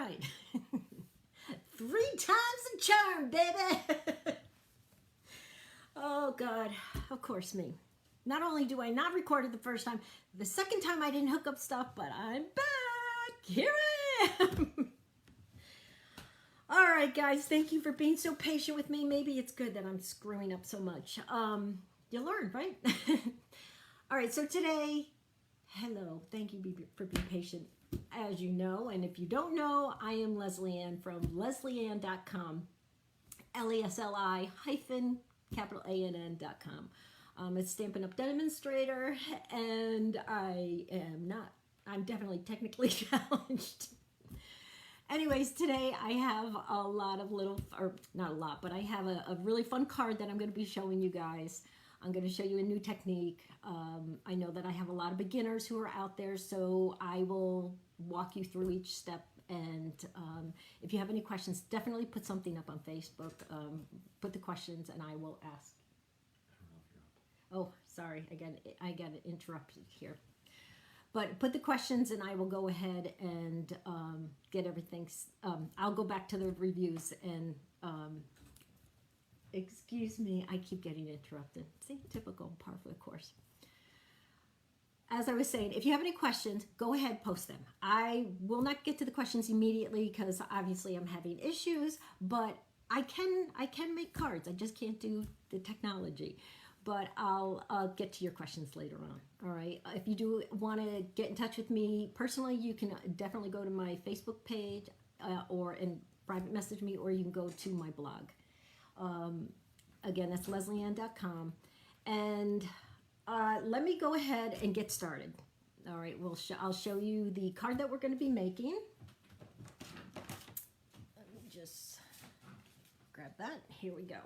right. 3 times the charm, baby. Oh, God. Of course, me. Not only do I not record it the first time, the second time I didn't hook up stuff, but I'm back. Here I am. All right, guys. Thank you for being so patient with me. Maybe it's good that I'm screwing up so much. You learn, right? All right, so today, hello. Thank you for being patient. As you know, and if you don't know, I am Lesli-Ann from Lesli-Ann.com. Lesli-ANN.com. I'm a Stampin' Up! Demonstrator, and I'm definitely technically challenged. Anyways, today I have a lot of not a lot, but I have a really fun card that I'm going to be showing you guys. I'm going to show you a new technique. I know that I have a lot of beginners who are out there, so I will walk you through each step. And if you have any questions, definitely put something up on Facebook. Put the questions, and I will ask. Oh, sorry. Again, I got interrupted here. But put the questions, and I will go ahead and get everything. I'll go back to the reviews and. Excuse me, I keep getting interrupted. See, typical, par for the course. As I was saying, if you have any questions, go ahead, post them. I will not get to the questions immediately because obviously I'm having issues, but I can make cards. I just can't do the technology. But I'll get to your questions later on. All right. If you do want to get in touch with me personally, you can definitely go to my Facebook page or private message me, or you can go to my blog. Again, that's Lesli-Ann.com. And let me go ahead and get started. All right, I'll show you the card that we're going to be making. Let me just grab that. Here we go.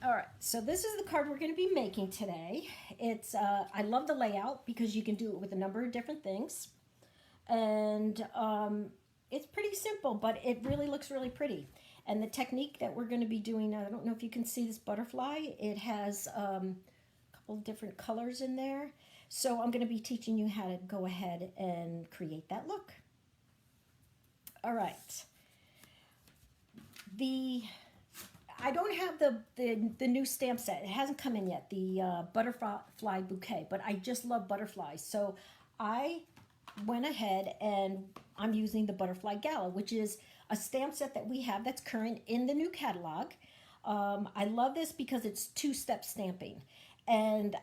All right, so this is the card we're going to be making today. It's I love the layout because you can do it with a number of different things. And it's pretty simple, but it really looks really pretty. And the technique that we're going to be doing, I don't know if you can see this butterfly. It has a couple of different colors in there. So I'm going to be teaching you how to go ahead and create that look. All right. I don't have the new stamp set. It hasn't come in yet, the Butterfly Bouquet, but I just love butterflies. So I went ahead and I'm using the Butterfly Gala, which is a stamp set that we have that's current in the new catalog. I love this because it's 2-step stamping, and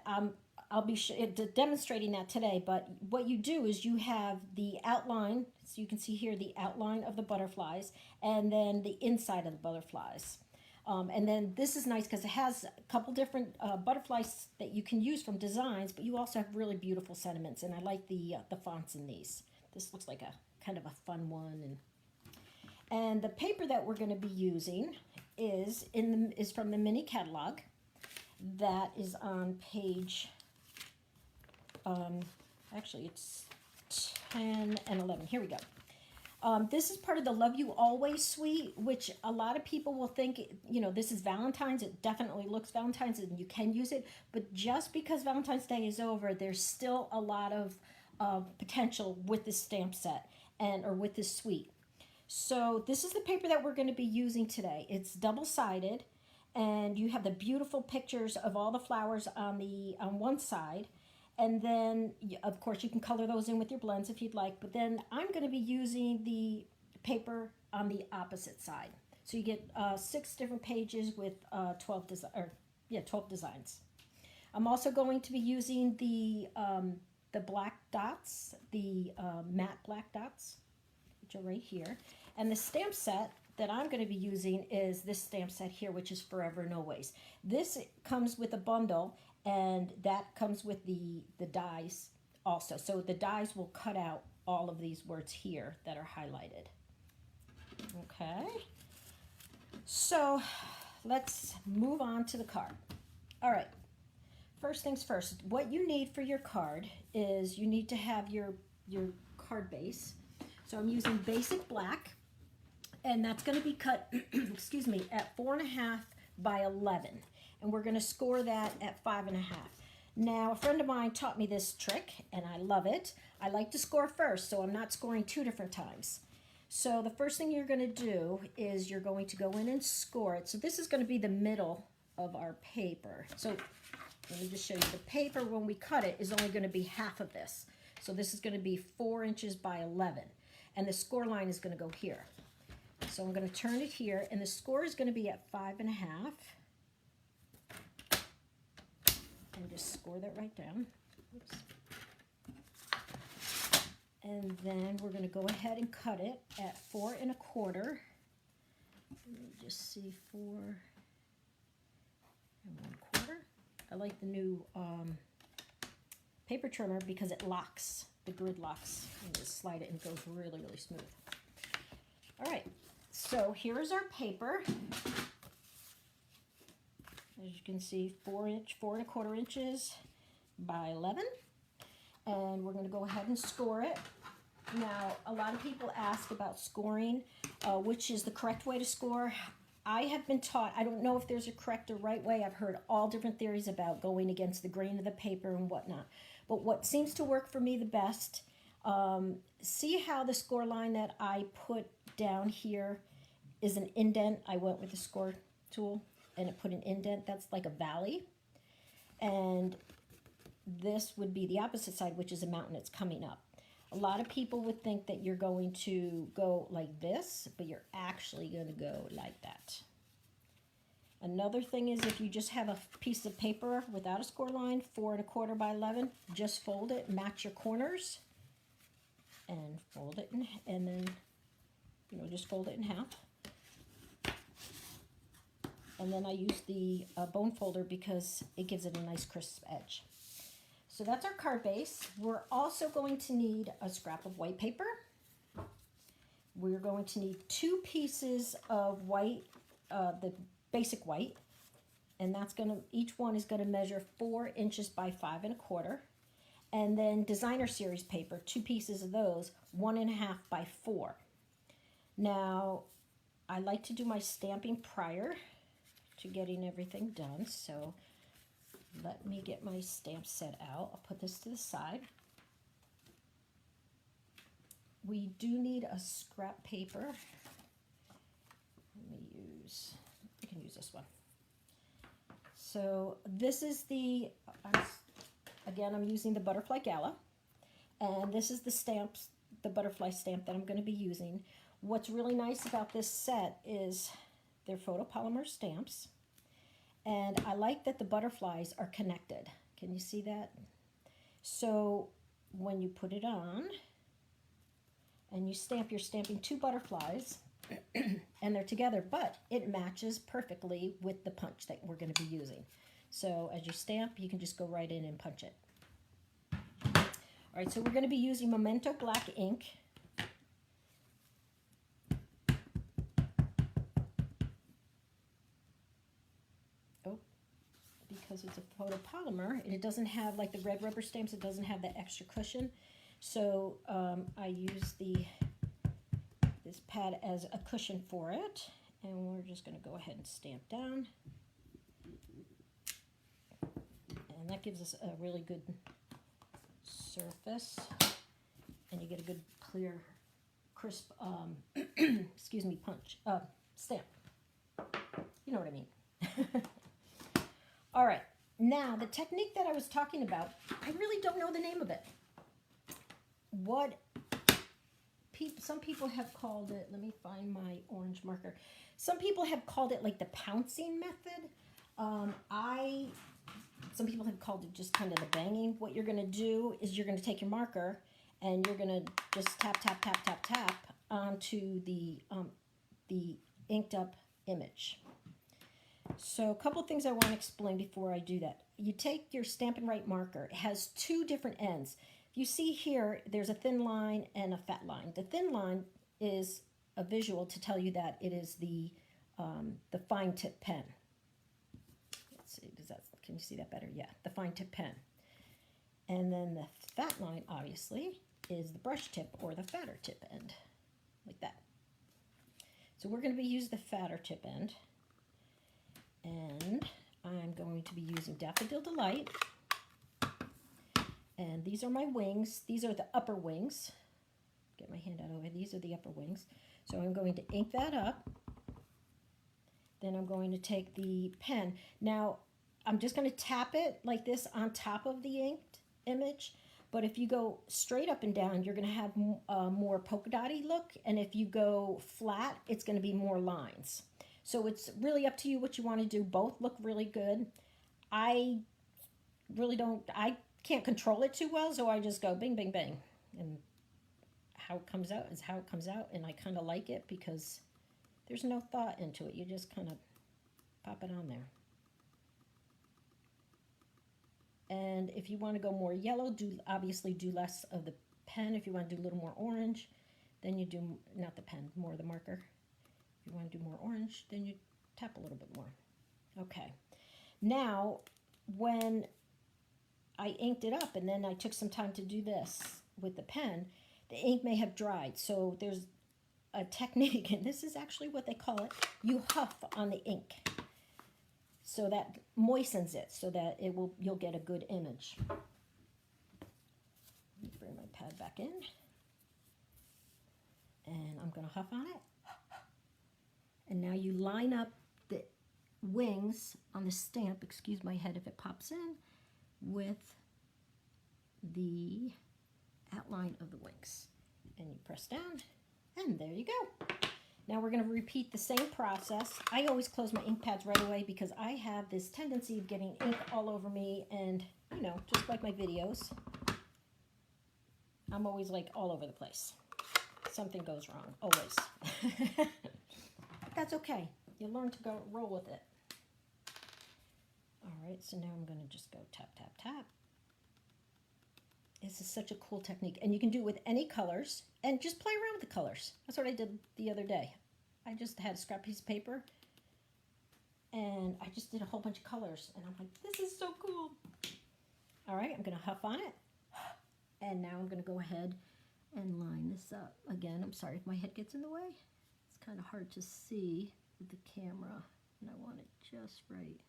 I'll be demonstrating that today. But what you do is you have the outline, so you can see here the outline of the butterflies, and then the inside of the butterflies. And then this is nice because it has a couple different butterflies that you can use from designs, but you also have really beautiful sentiments, and I like the fonts in these. This looks like a kind of a fun one. And the paper that we're going to be using is from the mini catalog. That is on page, actually it's 10 and 11. Here we go. This is part of the Love You Always suite, which a lot of people will think, you know, this is Valentine's. It definitely looks Valentine's and you can use it. But just because Valentine's Day is over, there's still a lot of potential with this stamp set or with this suite. So this is the paper that we're going to be using today. It's double-sided, and you have the beautiful pictures of all the flowers on one side. And then, of course, you can color those in with your blends if you'd like. But then I'm going to be using the paper on the opposite side. So you get 6 different pages with 12 designs. I'm also going to be using the black dots, the matte black dots, which are right here. And the stamp set that I'm going to be using is this stamp set here, which is Forever and Always. This comes with a bundle, and that comes with the dies also. So the dies will cut out all of these words here that are highlighted. Okay. So let's move on to the card. All right. First things first, what you need for your card is you need to have your card base. So I'm using basic black, and that's going to be cut, excuse me, at 4.5 by 11. And we're going to score that at 5.5. Now, a friend of mine taught me this trick, and I love it. I like to score first, so I'm not scoring 2 different times. So the first thing you're going to do is you're going to go in and score it. So this is going to be the middle of our paper. So let me just show you. The paper, when we cut it, is only going to be half of this. So this is going to be 4 inches by 11. And the score line is going to go here. So I'm going to turn it here, and the score is going to be at 5.5. And just score that right down. Oops. And then we're going to go ahead and cut it at 4 1/4. Let me just see, 4 1/4. I like the new paper trimmer because it locks, the grid locks. You just slide it and it goes really, really smooth. All right, so here is our paper. As you can see, 4 1/4 inches by 11. And we're going to go ahead and score it. Now, a lot of people ask about scoring, which is the correct way to score. I have been taught, I don't know if there's a correct or right way. I've heard all different theories about going against the grain of the paper and whatnot. But what seems to work for me the best, see how the score line that I put down here is an indent. I went with the score tool and it put an indent. That's like a valley. And this would be the opposite side, which is a mountain that's coming up. A lot of people would think that you're going to go like this, but you're actually going to go like that. Another thing is, if you just have a piece of paper without a score line, 4 1/4 by 11, just fold it, match your corners, and fold it, and then, just fold it in half. And then I use the bone folder because it gives it a nice crisp edge. So that's our card base. We're also going to need a scrap of white paper. We're going to need 2 pieces of white, the basic white, and that's each one is going to measure 4 inches by 5 1/4. And then designer series paper, 2 pieces of those, 1 1/2 by 4. Now, I like to do my stamping prior to getting everything done, so let me get my stamp set out. I'll put this to the side. We do need a scrap paper. I can use this one. So this is again, I'm using the Butterfly Gala. And this is the butterfly stamp that I'm going to be using. What's really nice about this set is they're photopolymer stamps. And I like that the butterflies are connected. Can you see that? So when you put it on and you stamp, you're stamping 2 butterflies and they're together, but it matches perfectly with the punch that we're going to be using. So as you stamp, you can just go right in and punch it. All right, so we're going to be using Memento black ink. Because it's a photopolymer and it doesn't have, like the red rubber stamps, it doesn't have that extra cushion. So I use this pad as a cushion for it, and we're just going to go ahead and stamp down. And that gives us a really good surface, and you get a good, clear, crisp, excuse me, stamp. You know what I mean. All right, now the technique that I was talking about, I really don't know the name of it. Some people have called it, let me find my orange marker. Some people have called it like the pouncing method. Some people have called it just kind of the banging. What you're going to do is you're going to take your marker and you're going to just tap, tap, tap, tap, tap onto the inked up image. So a couple of things I want to explain before I do that. You take your Stampin' Write marker. It has 2 different ends. You see here, there's a thin line and a fat line. The thin line is a visual to tell you that it is the fine tip pen. Let's see, can you see that better? Yeah, the fine tip pen. And then the fat line, obviously, is the brush tip or the fatter tip end, like that. So we're going to use the fatter tip end. And I'm going to be using Daffodil Delight. And these are my wings. These are the upper wings. Get my hand out over. These are the upper wings. So I'm going to ink that up. Then I'm going to take the pen. Now, I'm just going to tap it like this on top of the inked image. But if you go straight up and down, you're going to have a more polka dotty look. And if you go flat, it's going to be more lines. So it's really up to you what you want to do. Both look really good. I can't control it too well, so I just go bing, bing, bing. And how it comes out is how it comes out. And I kind of like it because there's no thought into it. You just kind of pop it on there. And if you want to go more yellow, obviously do less of the pen. If you want to do a little more orange, then you do, not the pen, more the marker. If you want to do more orange, then you tap a little bit more. Okay. Now, when I inked it up and then I took some time to do this with the pen, the ink may have dried. So there's a technique, and this is actually what they call it. You huff on the ink. So that moistens it so that you'll get a good image. Let me bring my pad back in. And I'm going to huff on it. And now you line up the wings on the stamp, excuse my head if it pops in, with the outline of the wings. And you press down, and there you go. Now we're going to repeat the same process. I always close my ink pads right away because I have this tendency of getting ink all over me, and, you know, just like my videos, I'm always like all over the place. Something goes wrong, always. That's okay. You learn to go roll with it. All right, so now I'm going to just go tap, tap, tap. This is such a cool technique, and you can do it with any colors, and just play around with the colors. That's what I did the other day. I just had a scrap piece of paper, and I just did a whole bunch of colors, and I'm like, this is so cool. All right, I'm going to huff on it, and now I'm going to go ahead and line this up. Again, I'm sorry if my head gets in the way. It's kind of hard to see with the camera, and I want it just right.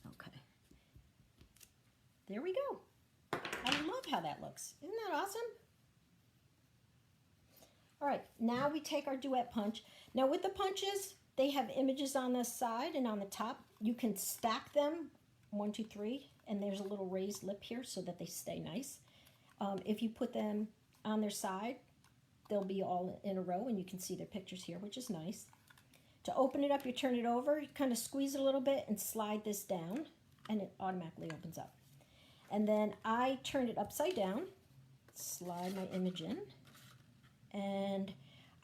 Okay. There we go. I love how that looks. Isn't that awesome? All right, now we take our duet punch. Now with the punches, they have images on the side and on the top. You can stack them, 1, 2, 3, and there's a little raised lip here so that they stay nice. If you put them on their side, they'll be all in a row, and you can see their pictures here, which is nice. To open it up, you turn it over, you kind of squeeze it a little bit and slide this down, and it automatically opens up. And then I turn it upside down, slide my image in, and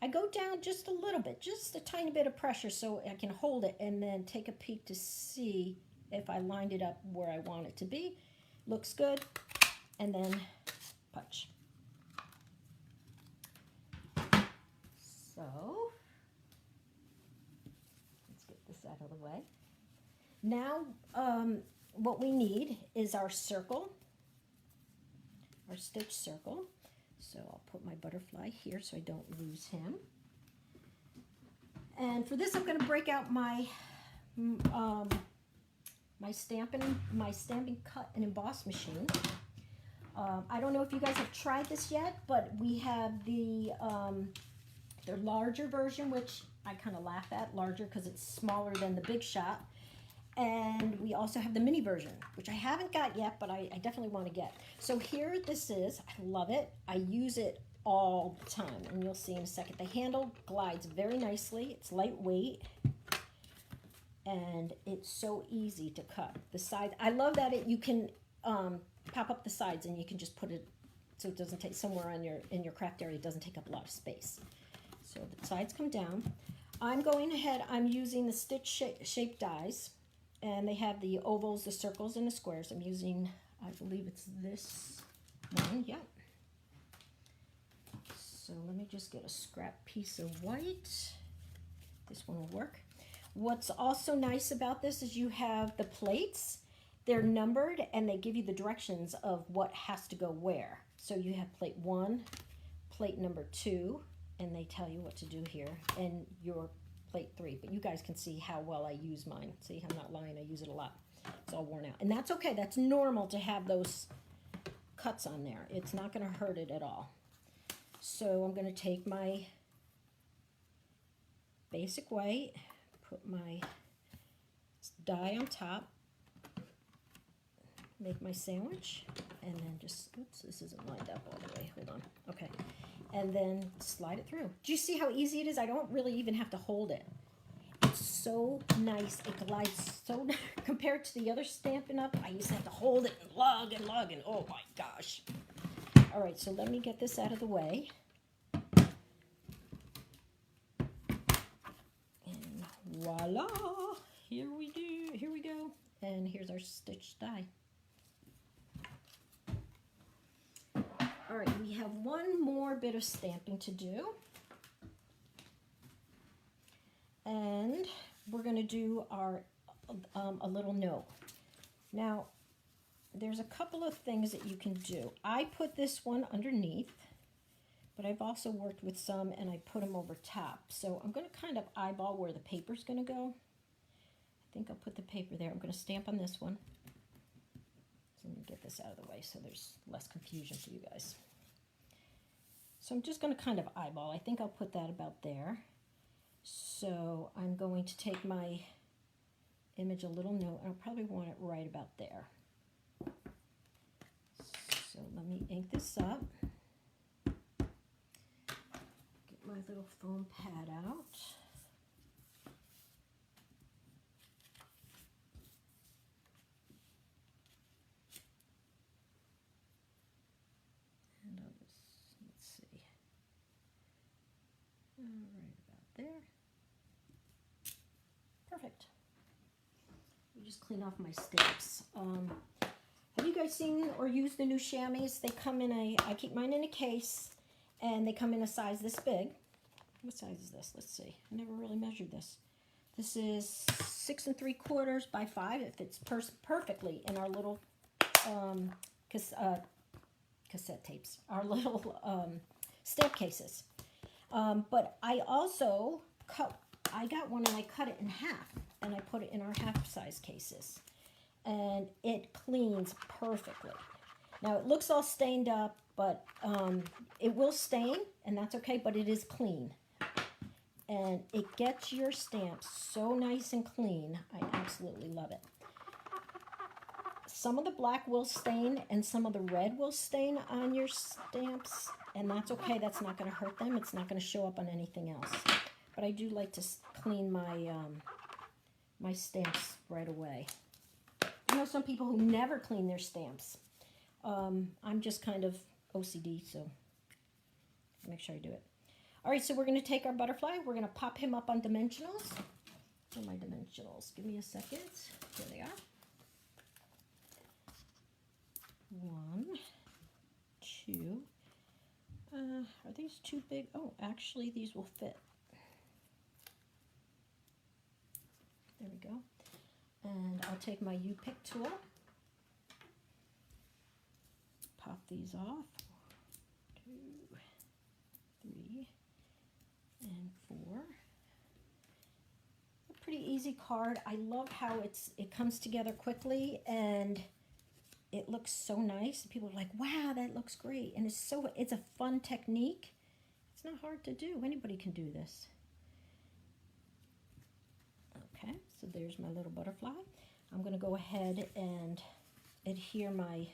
I go down just a little bit, just a tiny bit of pressure so I can hold it and then take a peek to see if I lined it up where I want it to be. Looks good, and then punch. So, let's get this out of the way. Now, what we need is our circle, our stitch circle. So I'll put my butterfly here so I don't lose him. And for this, I'm going to break out my my stamping cut and emboss machine. I don't know if you guys have tried this yet, but we have the larger version, which I kind of laugh at, larger because it's smaller than the Big Shot. And we also have the mini version, which I haven't got yet, but I definitely want to get. So here this is. I love it. I use it all the time, and you'll see in a second. The handle glides very nicely. It's lightweight, and it's so easy to cut. The sides, I love that you can pop up the sides, and you can just put it so it doesn't take somewhere on in your craft area. It doesn't take up a lot of space. So the sides come down. I'm going ahead. I'm using the stitch shape dies. And they have the ovals, the circles, and the squares. I'm using, I believe it's this one, yeah. So let me just get a scrap piece of white. This one will work. What's also nice about this is you have the plates. They're numbered, and they give you the directions of what has to go where. So you have plate 1, plate number 2, and they tell you what to do here, and your plate 3, but you guys can see how well I use mine. See, I'm not lying, I use it a lot. It's all worn out. And that's okay. That's normal to have those cuts on there. It's not going to hurt it at all. So I'm going to take my basic white, put my die on top, make my sandwich, and then just, oops, this isn't lined up all the way. Hold on. Okay. And then slide it through. Do you see how easy it is? I don't really even have to hold it. It's so nice. It glides so compared to the other Stampin' Up. I used to have to hold it and lug and oh my gosh. All right, so let me get this out of the way. And voila. Here we go. And here's our stitched die. All right, we have one more bit of stamping to do. And we're going to do our a little note. Now, there's a couple of things that you can do. I put this one underneath, but I've also worked with some and I put them over top. So I'm going to kind of eyeball where the paper's going to go. I think I'll put the paper there. I'm going to stamp on this one. So let me get this out of the way so there's less confusion for you guys. So I'm just going to kind of eyeball. I think I'll put that about there. So I'm going to take my image a little note. I'll probably want it right about there. So let me ink this up. Get my little foam pad out. And I'll just, let's see. Right about there. Perfect. We just clean off my stamps. Have you guys seen or used the new chamois? They come in I keep mine in a case, and they come in a size this big. What size is this? Let's see. I never really measured this. This is 6 3/4 by 5. It fits perfectly in our little cassette tapes, our little stamp cases. But I also I got one and I cut it in half, and I put it in our half-size cases. And it cleans perfectly. Now, it looks all stained up, but it will stain, and that's okay, but it is clean. And it gets your stamps so nice and clean. I absolutely love it. Some of the black will stain, and some of the red will stain on your stamps, and that's okay. That's not going to hurt them. It's not going to show up on anything else. But I do like to clean my my stamps right away. I know some people who never clean their stamps. I'm just kind of OCD, so make sure I do it. All right, so we're going to take our butterfly. We're going to pop him up on dimensionals. Where are my dimensionals? Give me a second. Here they are. 1, 2. Are these too big? Oh, actually, these will fit. There we go. And I'll take my U-pick tool, pop these off, 2, 3, and 4. A pretty easy card. I love how it comes together quickly and it looks so nice. People are like, wow, that looks great. And it's a fun technique. It's not hard to do. Anybody can do this. Okay, so there's my little butterfly. I'm going to go ahead and adhere my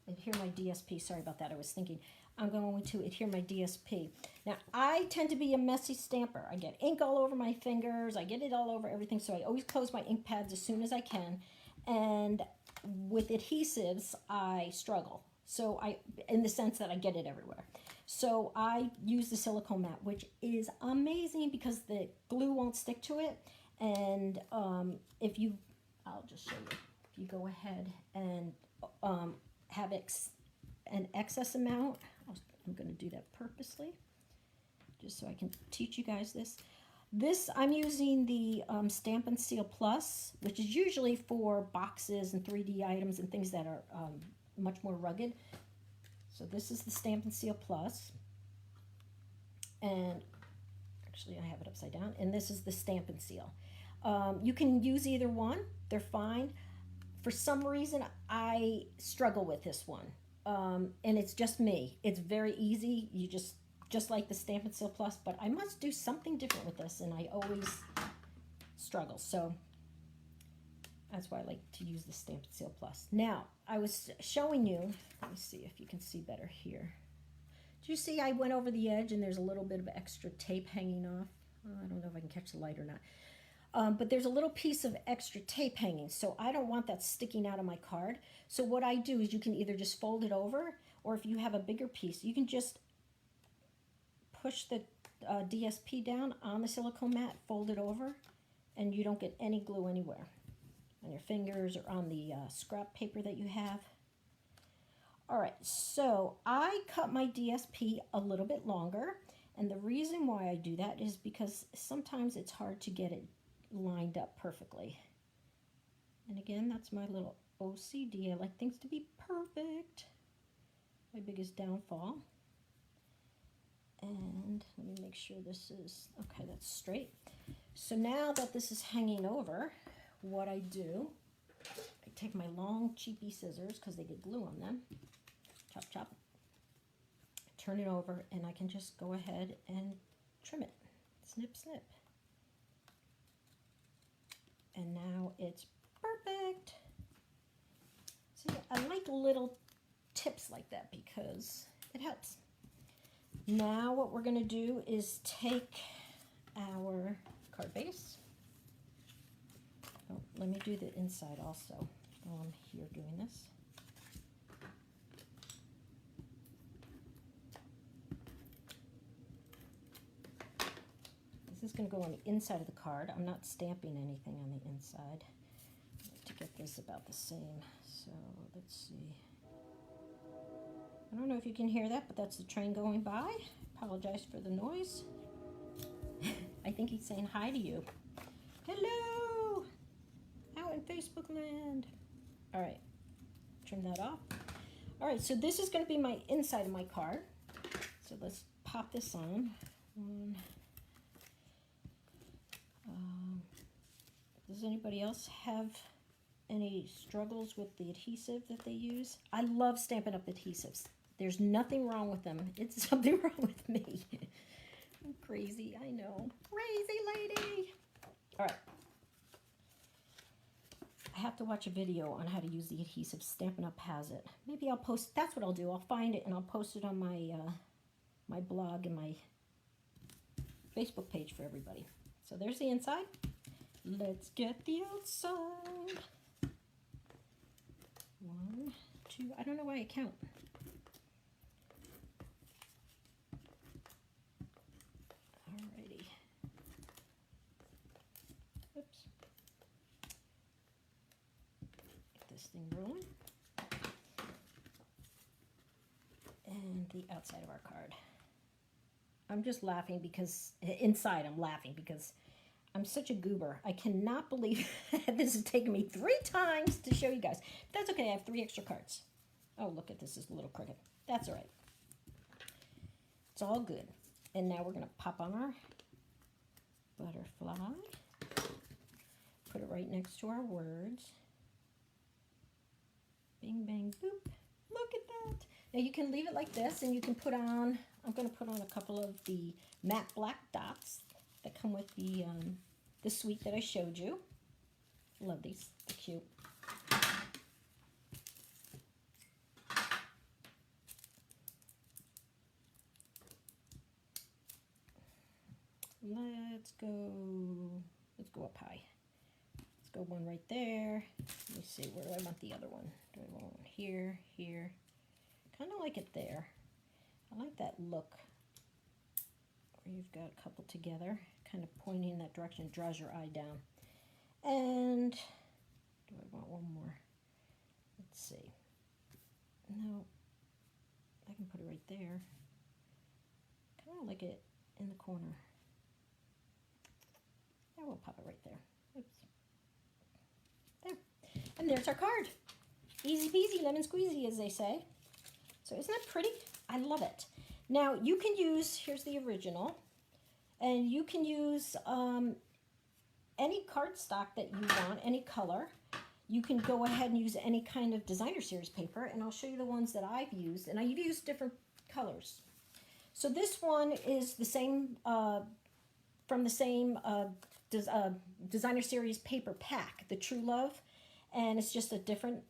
DSP. Sorry about that. I was thinking I'm going to adhere my DSP. Now, I tend to be a messy stamper. I get ink all over my fingers. I get it all over everything, so I always close my ink pads as soon as I can. And with adhesives, I struggle. So in the sense that I get it everywhere. So I use the silicone mat, which is amazing because the glue won't stick to it. And I'll just show you. If you go ahead and have an excess amount, I'm going to do that purposely, just so I can teach you guys this. I'm using the Stampin' Seal Plus, which is usually for boxes and 3D items and things that are much more rugged. So this is the Stampin' Seal Plus. And Actually, I have it upside down. And this is the Stampin' Seal. You can use either one. They're fine. For some reason, I struggle with this one. And it's just me. It's very easy. You just like the Stampin' Seal Plus, but I must do something different with this, and I always struggle. So that's why I like to use the Stampin' Seal Plus. Now, I was showing you, let me see if you can see better here. Do you see I went over the edge and there's a little bit of extra tape hanging off? Oh, I don't know if I can catch the light or not. But there's a little piece of extra tape hanging, so I don't want that sticking out of my card. So what I do is you can either just fold it over, or if you have a bigger piece, you can just push the DSP down on the silicone mat, fold it over, and you don't get any glue anywhere on your fingers or on the scrap paper that you have. All right, so I cut my DSP a little bit longer, and the reason why I do that is because sometimes it's hard to get it lined up perfectly. And again, that's my little OCD. I like things to be perfect. My biggest downfall. And let me make sure this is, okay, that's straight. So now that this is hanging over, what I do, I take my long cheapy scissors because they get glue on them, chop chop, turn it over, and I can just go ahead and trim it, snip snip. And now it's perfect. See, I like little tips like that because it helps. Now what we're going to do is take our card base. Oh, let me do the inside also while I'm here doing this. This is going to go on the inside of the card. I'm not stamping anything on the inside. I like to get this about the same. So let's see. I don't know if you can hear that, but that's the train going by. Apologize for the noise. I think he's saying hi to you. Hello! Out in Facebook land. All right, trim that off. All right, so this is going to be my inside of my card. So let's pop this on. Does anybody else have any struggles with the adhesive that they use? I love Stampin' Up! Adhesives. There's nothing wrong with them. It's something wrong with me. I'm crazy, I know. Crazy lady. All right. I have to watch a video on how to use the adhesive. Stampin' Up! Has it. Maybe I'll post, that's what I'll do. I'll find it and I'll post it on my, my blog and my Facebook page for everybody. So there's the inside. Let's get the outside. 1, 2, I don't know why I count. Alrighty. Oops. Get this thing rolling. And the outside of our card. I'm just laughing because, inside I'm laughing because I'm such a goober. I cannot believe this has taken me 3 times to show you guys. But that's okay, I have 3 extra cards. Oh, look at this, is a little crooked. That's all right. It's all good. And now we're gonna pop on our butterfly. Put it right next to our words. Bing, bang, boop. Look at that. Now you can leave it like this and you can put on, I'm gonna put on a couple of the matte black dots that come with the suite that I showed you. Love these, they're cute. Let's go up high. Let's go one right there. Let me see, where do I want the other one? Do I want one here, here? Kind of like it there. I like that look where you've got a couple together, kind of pointing in that direction, draws your eye down. And do I want one more? Let's see. No, I can put it right there. Kind of like it in the corner. I will pop it right there. Oops. There. And there's our card. Easy peasy, lemon squeezy, as they say. So isn't that pretty? I love it. Now, you can use, here's the original, And you can use any cardstock that you want, any color. You can go ahead and use any kind of designer series paper, and I'll show you the ones that I've used, and I've used different colors. So this one is the same, from the same designer series paper pack, the True Love, and it's just a different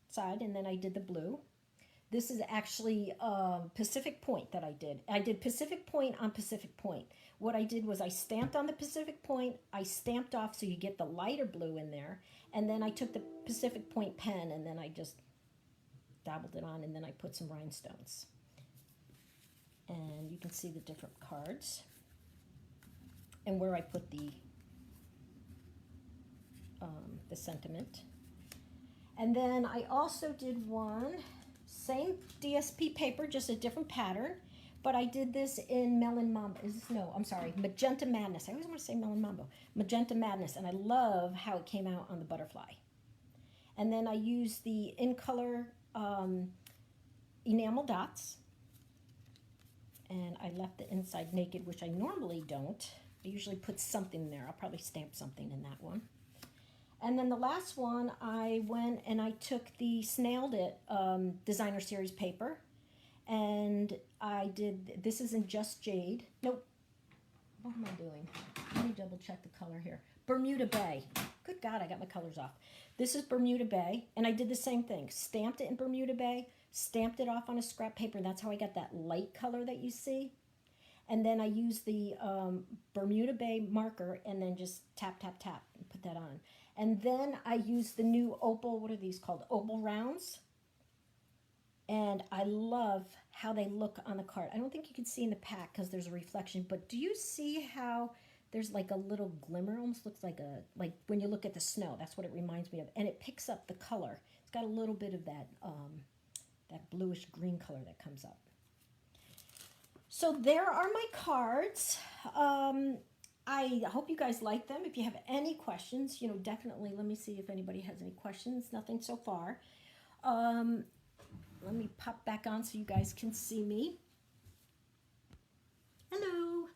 side, and then I did the blue. This is actually Pacific Point that I did. I did Pacific Point on Pacific Point. What I did was I stamped on the Pacific Point, I stamped off so you get the lighter blue in there, and then I took the Pacific Point pen and then I just dabbled it on, and then I put some rhinestones. And you can see the different cards and where I put the sentiment. And then I also did one, same DSP paper, just a different pattern, but I did this in Melon Mambo. Magenta Madness. I always want to say Melon Mambo. Magenta Madness, and I love how it came out on the butterfly. And then I used the in color enamel dots, and I left the inside naked, which I normally don't. I usually put something there. I'll probably stamp something in that one. And then the last one, I went and I took the Snailed It designer series paper, and I did, this is in Just Jade. Nope. What am I doing? Let me double check the color here. Bermuda Bay. Good God, I got my colors off. This is Bermuda Bay, and I did the same thing. Stamped it in Bermuda Bay, stamped it off on a scrap paper, and that's how I got that light color that you see. And then I used the Bermuda Bay marker and then just tap, tap, tap, and put that on. And then I used the new opal, what are these called? Opal rounds. And I love how they look on the card. I don't think you can see in the pack because there's a reflection, but do you see how there's like a little glimmer? Almost looks like when you look at the snow. That's what it reminds me of. And it picks up the color. It's got a little bit of that, that bluish green color that comes up. So there are my cards. I hope you guys like them. If you have any questions, definitely let me see if anybody has any questions. Nothing so far. Let me pop back on so you guys can see me. Hello.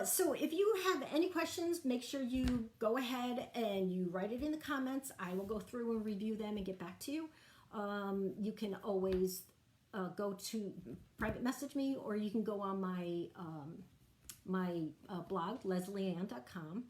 So if you have any questions, make sure you go ahead and you write it in the comments. I will go through and review them and get back to you. You can always go to private message me, or you can go on my blog, Lesli-Ann.com.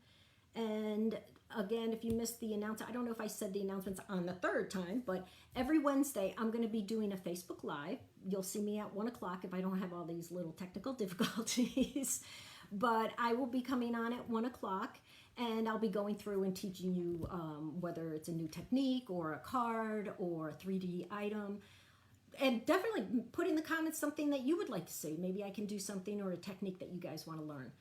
And again, if you missed the announcement, I don't know if I said the announcements on the third time, but every Wednesday I'm going to be doing a Facebook Live. You'll see me at 1 o'clock if I don't have all these little technical difficulties. But I will be coming on at 1 o'clock, and I'll be going through and teaching you whether it's a new technique or a card or a 3D item. And definitely put in the comments something that you would like to see. Maybe I can do something or a technique that you guys want to learn.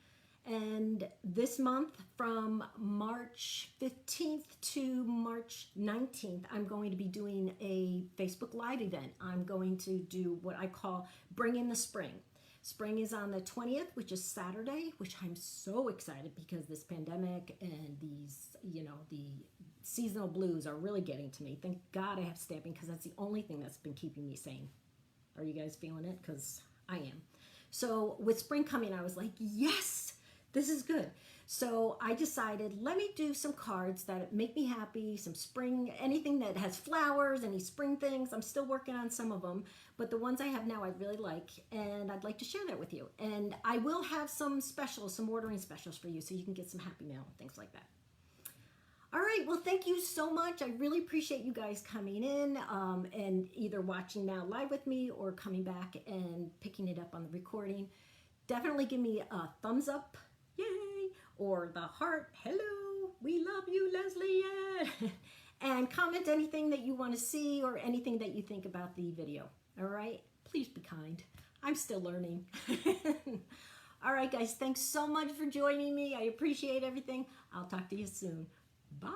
And this month, from March 15th to March 19th, I'm going to be doing a Facebook Live event. I'm going to do what I call Bring in the Spring. Spring is on the 20th, which is Saturday, which I'm so excited because this pandemic and these, the seasonal blues are really getting to me. Thank God I have stamping because that's the only thing that's been keeping me sane. Are you guys feeling it? Because I am. So with spring coming, I was like, yes, this is good. So I decided, let me do some cards that make me happy, some spring, anything that has flowers, any spring things. I'm still working on some of them, but the ones I have now I really like, and I'd like to share that with you. And I will have some specials, some ordering specials for you, so you can get some happy mail and things like that. All right, well, thank you so much. I really appreciate you guys coming in and either watching now live with me or coming back and picking it up on the recording. Definitely give me a thumbs up, yay, or the heart, hello, we love you, Lesli-Ann. And comment anything that you want to see or anything that you think about the video. All right, please be kind. I'm still learning. All right, guys, thanks so much for joining me. I appreciate everything. I'll talk to you soon. Bye.